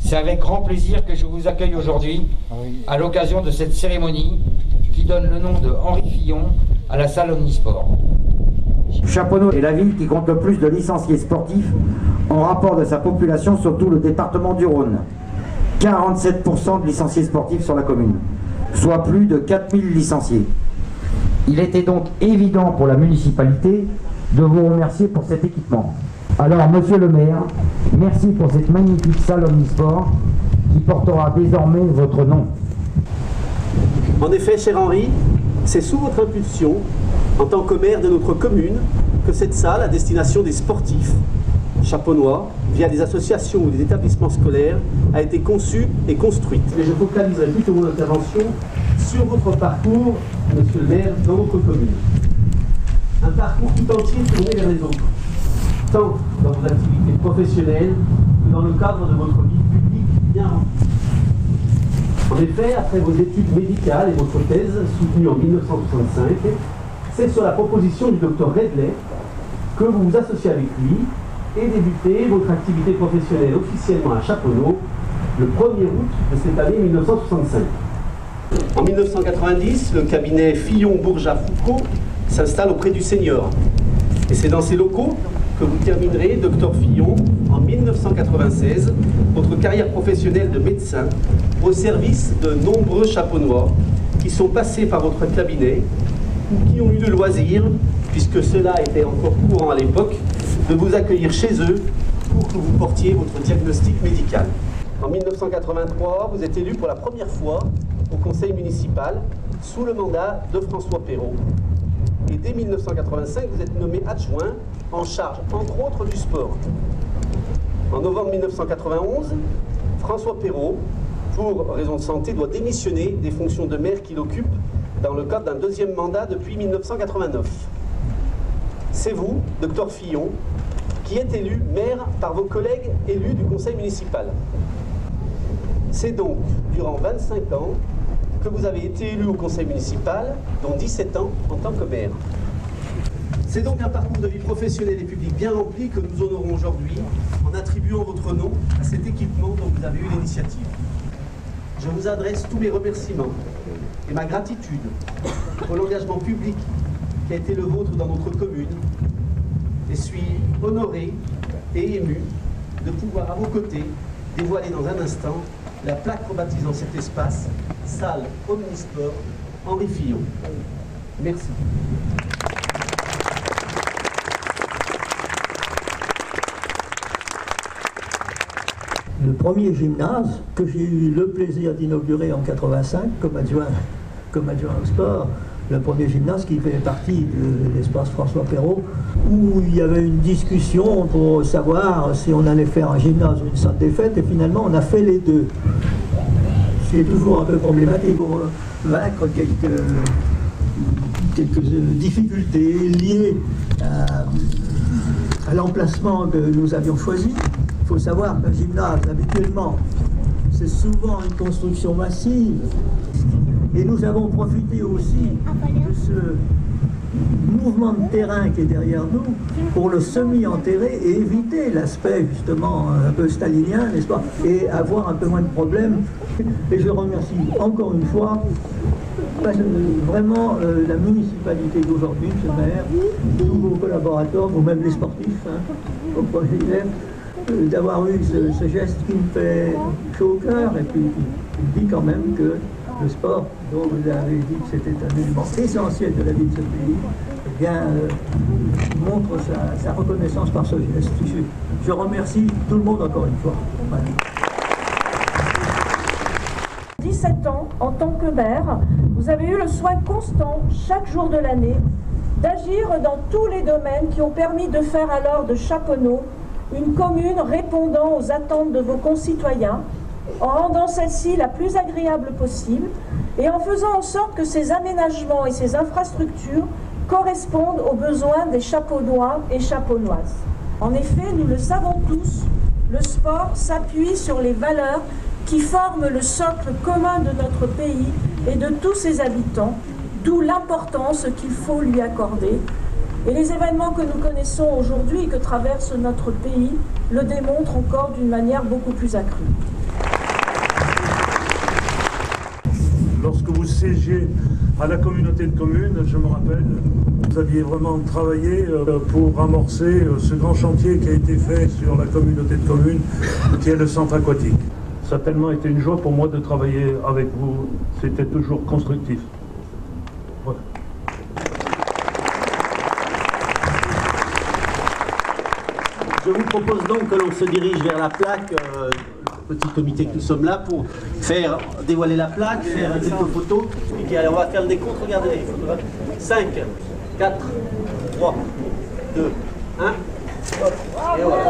C'est avec grand plaisir que je vous accueille aujourd'hui à l'occasion de cette cérémonie qui donne le nom de Henri Fillon à la salle Omnisport. Chaponneau est la ville qui compte le plus de licenciés sportifs en rapport de sa population sur tout le département du Rhône. 47% de licenciés sportifs sur la commune, soit plus de 4000 licenciés. Il était donc évident pour la municipalité de vous remercier pour cet équipement. Alors, monsieur le maire, merci pour cette magnifique salle Omnisport qui portera désormais votre nom. En effet, cher Henri, c'est sous votre impulsion, en tant que maire de notre commune, que cette salle à destination des sportifs chaponnois, via des associations ou des établissements scolaires, a été conçue et construite. Mais je focaliserai plutôt mon intervention sur votre parcours, monsieur le maire, dans votre commune. Un parcours tout entier tourné vers les autres, tant dans vos activités professionnelles que dans le cadre de votre vie publique bien remplie. En effet, après vos études médicales et votre thèse soutenue en 1965, c'est sur la proposition du docteur Redley que vous vous associez avec lui et débutez votre activité professionnelle officiellement à Chaponneau le 1er août de cette année 1965. En 1990, le cabinet Fillon-Bourgeat-Foucault s'installe auprès du Seigneur. Et c'est dans ces locaux que vous terminerez, docteur Fillon, en 1996, votre carrière professionnelle de médecin au service de nombreux Chaponnois qui sont passés par votre cabinet ou qui ont eu le loisir, puisque cela était encore courant à l'époque, de vous accueillir chez eux pour que vous portiez votre diagnostic médical. En 1983, vous êtes élu pour la première fois au conseil municipal sous le mandat de François Perrault. Et dès 1985, vous êtes nommé adjoint en charge, entre autres, du sport. En novembre 1991, François Perrault, pour raison de santé, doit démissionner des fonctions de maire qu'il occupe dans le cadre d'un deuxième mandat depuis 1989. C'est vous, docteur Fillon, qui êtes élu maire par vos collègues élus du conseil municipal. C'est donc durant 25 ans que vous avez été élu au conseil municipal, dont 17 ans en tant que maire. C'est donc un parcours de vie professionnelle et publique bien rempli que nous honorons aujourd'hui en attribuant votre nom à cet équipement dont vous avez eu l'initiative. Je vous adresse tous mes remerciements et ma gratitude pour l'engagement public qui a été le vôtre dans notre commune et suis honoré et ému de pouvoir à vos côtés dévoiler dans un instant la plaque rebaptisant cet espace salle Omnisport Henri Fillon. Merci. Le premier gymnase que j'ai eu le plaisir d'inaugurer en 85 comme adjoint au sport, le premier gymnase qui fait partie de l'espace François Perrault, où il y avait une discussion pour savoir si on allait faire un gymnase ou une salle des fêtes, et finalement on a fait les deux. C'est toujours un peu problématique pour vaincre quelques difficultés liées à l'emplacement que nous avions choisi. Il faut savoir qu'un gymnase, habituellement, c'est souvent une construction massive. Et nous avons profité aussi de ce mouvement de terrain qui est derrière nous pour le semi-enterrer et éviter l'aspect justement un peu stalinien, n'est-ce pas, et avoir un peu moins de problèmes. Et je remercie encore une fois vraiment la municipalité d'aujourd'hui, M. le maire, tous vos collaborateurs, vous-même les sportifs, au projet élève, d'avoir eu ce geste qui me fait chaud au cœur et puis qui dit quand même que le sport, dont vous avez dit que c'était un élément essentiel de la vie de ce pays, eh bien, montre sa reconnaissance par ce geste. Je remercie tout le monde encore une fois. Voilà. 17 ans, en tant que maire, vous avez eu le soin constant, chaque jour de l'année, d'agir dans tous les domaines qui ont permis de faire alors de Chaponneau une commune répondant aux attentes de vos concitoyens, en rendant celle-ci la plus agréable possible et en faisant en sorte que ces aménagements et ces infrastructures correspondent aux besoins des Chaponnois et Chaponnoises. En effet, nous le savons tous, le sport s'appuie sur les valeurs qui forment le socle commun de notre pays et de tous ses habitants, d'où l'importance qu'il faut lui accorder. Et les événements que nous connaissons aujourd'hui et que traverse notre pays le démontrent encore d'une manière beaucoup plus accrue. siégiez à la communauté de communes, je me rappelle, vous aviez vraiment travaillé pour amorcer ce grand chantier qui a été fait sur la communauté de communes, qui est le centre aquatique. Ça a tellement été une joie pour moi de travailler avec vous, c'était toujours constructif. Voilà. Je vous propose donc que l'on se dirige vers la plaque, le petit comité que nous sommes là pour faire dévoiler la plaque, faire quelques photos. Et puis allez, on va faire le décompte, regardez les photos. 5, 4, 3, 2, 1. Et voilà.